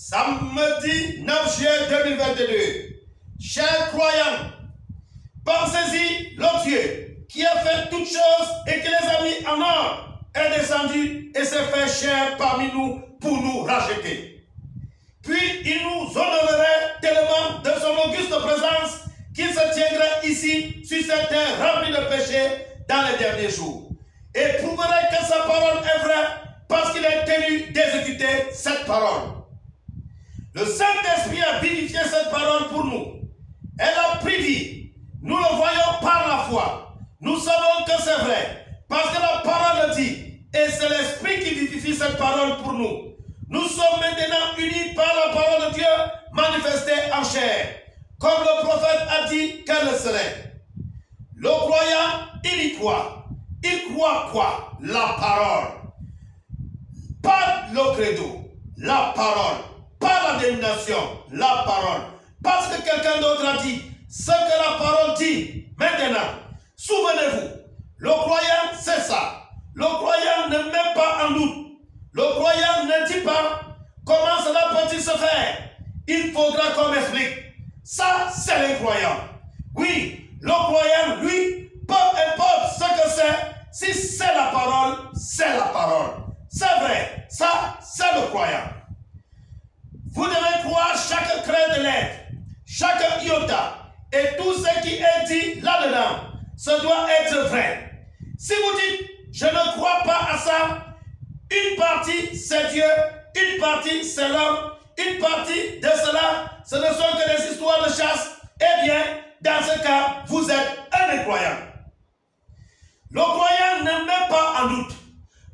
Samedi 9 juillet 2022. Chers croyants, pensez-y, le Dieu qui a fait toutes choses et qui les a mis en ordre est descendu et s'est fait chair parmi nous pour nous racheter. Puis il nous honorerait tellement de son auguste présence qu'il se tiendrait ici sur cette terre remplie de péchés dans les derniers jours. Et prouverait que sa parole est vraie parce qu'il est tenu d'exécuter cette parole. Le Saint-Esprit a vivifié cette parole pour nous. Elle a pris vie. Nous le voyons par la foi. Nous savons que c'est vrai parce que la parole le dit. Et c'est l'Esprit qui vivifie cette parole pour nous. Nous sommes maintenant unis par la parole de Dieu manifestée en chair. Comme le prophète a dit qu'elle le serait. Le croyant, il y croit. Il croit quoi? La parole. Pas le credo. La parole. Pas la dénomination. La parole. Parce que quelqu'un d'autre a dit ce que la parole dit. Maintenant, souvenez-vous, le croyant, c'est ça. Le croyant ne met pas en doute. Le croyant ne dit pas comment cela peut-il se faire. Il faudra qu'on m'explique. Ça, c'est le croyant. Oui, le croyant, lui, peu importe ce que c'est, si c'est la parole, c'est la parole. C'est vrai, ça, c'est le croyant. Vous devez croire chaque craie de lettre, chaque iota, et tout ce qui est dit là-dedans, ce doit être vrai. Si vous dites, je ne crois pas à ça, une partie c'est Dieu, une partie c'est l'homme, une partie de cela, ce ne sont que des histoires de chasse, eh bien, dans ce cas, vous êtes un incroyant. Le croyant ne met pas en doute.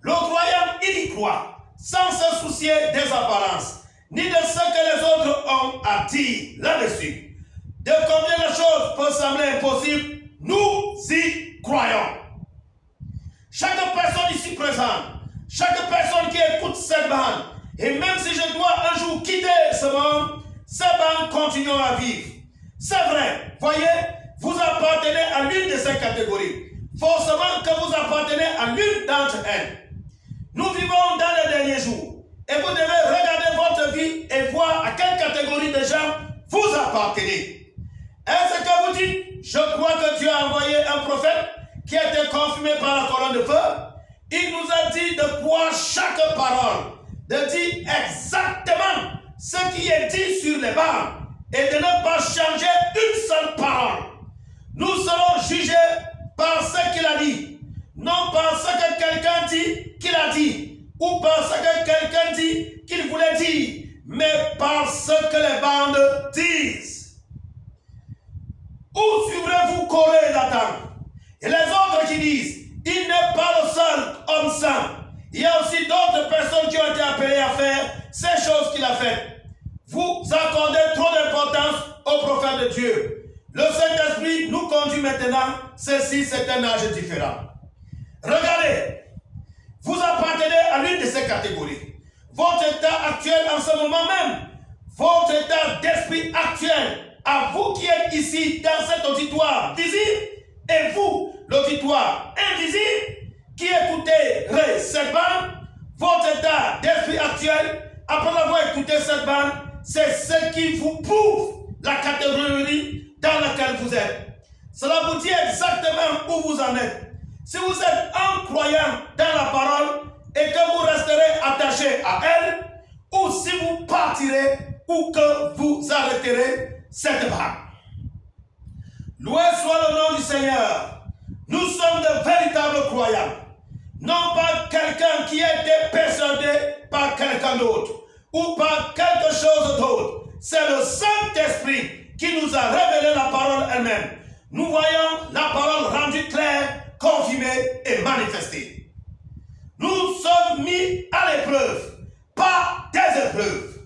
Le croyant, il y croit, sans se soucier des apparences, ni de ce que les autres ont à dire là-dessus. De combien de choses peuvent sembler impossibles, nous y croyons. Chaque personne ici présente, chaque personne qui écoute cette bande, et même si je dois un jour quitter ce monde, ces bandes continuent à vivre. C'est vrai, voyez, vous appartenez à l'une de ces catégories. Forcément que vous appartenez à l'une d'entre elles. Nous vivons dans les derniers jours, et vous devez regarder votre vie et voir à quelle catégorie de gens vous appartenez. Est-ce que vous dites, je crois que Dieu a envoyé un prophète qui a été confirmé par la colonne de feu? Il nous a dit de croire chaque parole, de dire exactement ce qui est dit sur les bancs et de ne pas changer une seule parole. Nous serons jugés par ce qu'il a dit, non par ce que quelqu'un dit qu'il a dit, ou par ce que quelqu'un dit qu'il voulait dire, mais par ce que les bandes disent. Où suivrez-vous Corée et Dathan? Et les autres qui disent, il n'est pas le seul homme saint. Il y a aussi d'autres personnes qui ont été appelées à faire ces choses qu'il a faites. Vous accordez trop d'importance au prophète de Dieu. Le Saint-Esprit nous conduit maintenant. Ceci, c'est un âge différent. Regardez, vous appartenez à l'une de ces catégories. Votre état actuel en ce moment même, votre état d'esprit actuel, à vous qui êtes ici dans cet auditoire visible, et vous, l'auditoire invisible, qui écoutez cette bande, votre état d'esprit actuel, après avoir écouté cette bande, c'est ce qui vous prouve la catégorie dans laquelle vous êtes. Cela vous dit exactement où vous en êtes. Si vous êtes un croyant dans la parole et que vous resterez attaché à elle, ou si vous partirez ou que vous arrêterez cette bande. Loué soit le nom du Seigneur. Nous sommes de véritables croyants. Non pas quelqu'un qui a été persuadé par quelqu'un d'autre ou par quelque chose d'autre. C'est le Saint-Esprit qui nous a révélé la parole elle-même. Nous voyons la parole rendue claire, confirmée et manifestée. Nous sommes mis à l'épreuve, pas des épreuves.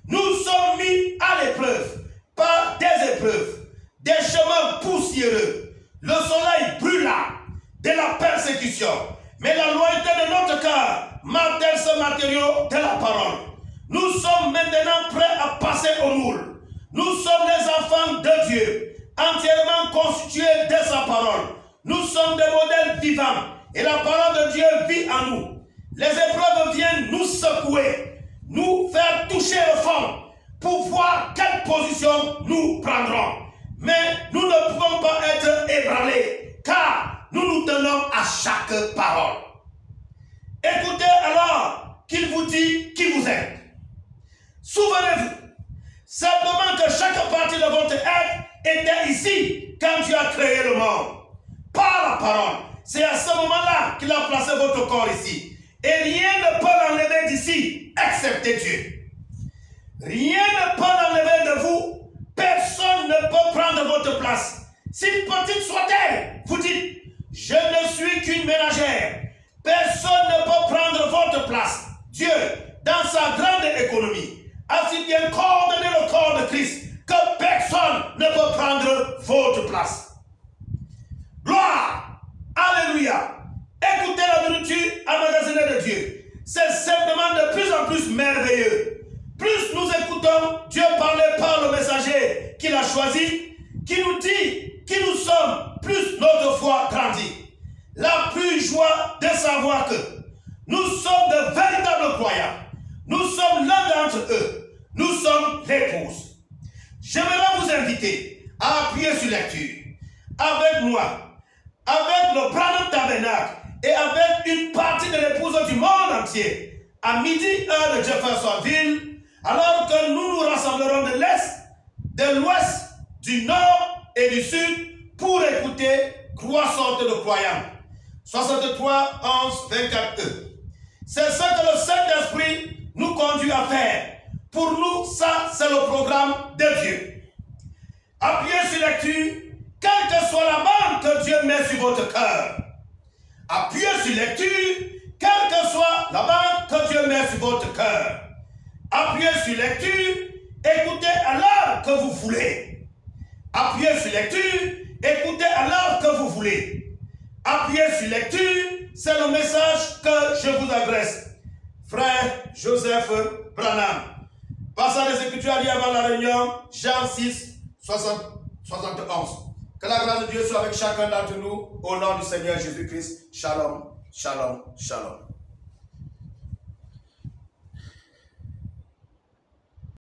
Nous sommes mis à l'épreuve, pas des épreuves. Des chemins poussiéreux, le soleil brûlant, de la persécution. Mais la loyauté de notre cœur martèle ce matériau de la parole. Nous sommes maintenant prêts à passer au moule. Nous sommes les enfants de Dieu, entièrement constitués de sa parole. Nous sommes des modèles vivants et la parole de Dieu vit en nous. Les épreuves viennent nous secouer, nous faire toucher le fond pour voir quelle position nous prendrons. Mais nous ne pouvons pas être ébranlés, car nous nous tenons à chaque parole. Écoutez alors qu'il vous dit qui vous êtes. Souvenez-vous simplement que chaque partie de votre être était ici quand Dieu a créé le monde. Par la parole. C'est à ce moment-là qu'il a placé votre corps ici. Et rien ne peut l'enlever d'ici, excepté Dieu. Rien ne peut l'enlever de vous. Personne ne peut prendre votre place. Si petite soit-elle, vous dites, je ne suis qu'une ménagère. Personne ne peut prendre votre place. Dieu, dans sa grande économie, a si bien coordonné le corps de Christ que personne ne peut prendre votre place. Gloire! Alléluia! Écoutez la nourriture emmagasinée de Dieu. C'est simplement de plus en plus merveilleux. Plus nous écoutons Dieu parler par le messager qu'il a choisi, qui nous dit qui nous sommes, plus notre foi grandit. La plus joie de savoir que nous sommes de véritables croyants. Nous sommes l'un d'entre eux. Nous sommes l'épouse. J'aimerais vous inviter à appuyer sur lecture avec moi, avec le Branham Tabernacle et avec une partie de l'épouse du monde entier à midi heure de Jeffersonville, alors que nous nous rassemblerons de l'Est, de l'Ouest, du Nord et du Sud pour écouter trois sortes de croyants. 63, 11, 24 E. C'est ce que le Saint-Esprit nous conduit à faire. Pour nous, ça, c'est le programme de Dieu. Appuyez sur lecture, quelle que soit la bande que Dieu met sur votre cœur. Appuyez sur lecture, quelle que soit la bande que Dieu met sur votre cœur. Appuyez sur lecture, écoutez à l'heure que vous voulez. Appuyez sur lecture, écoutez à l'heure que vous voulez. Appuyez sur lecture, c'est le message que je vous adresse. Frère Joseph Branham. Passant les Écritures liées avant la réunion, Jean 6, 71. Que la grâce de Dieu soit avec chacun d'entre nous, au nom du Seigneur Jésus-Christ. Shalom, shalom, shalom.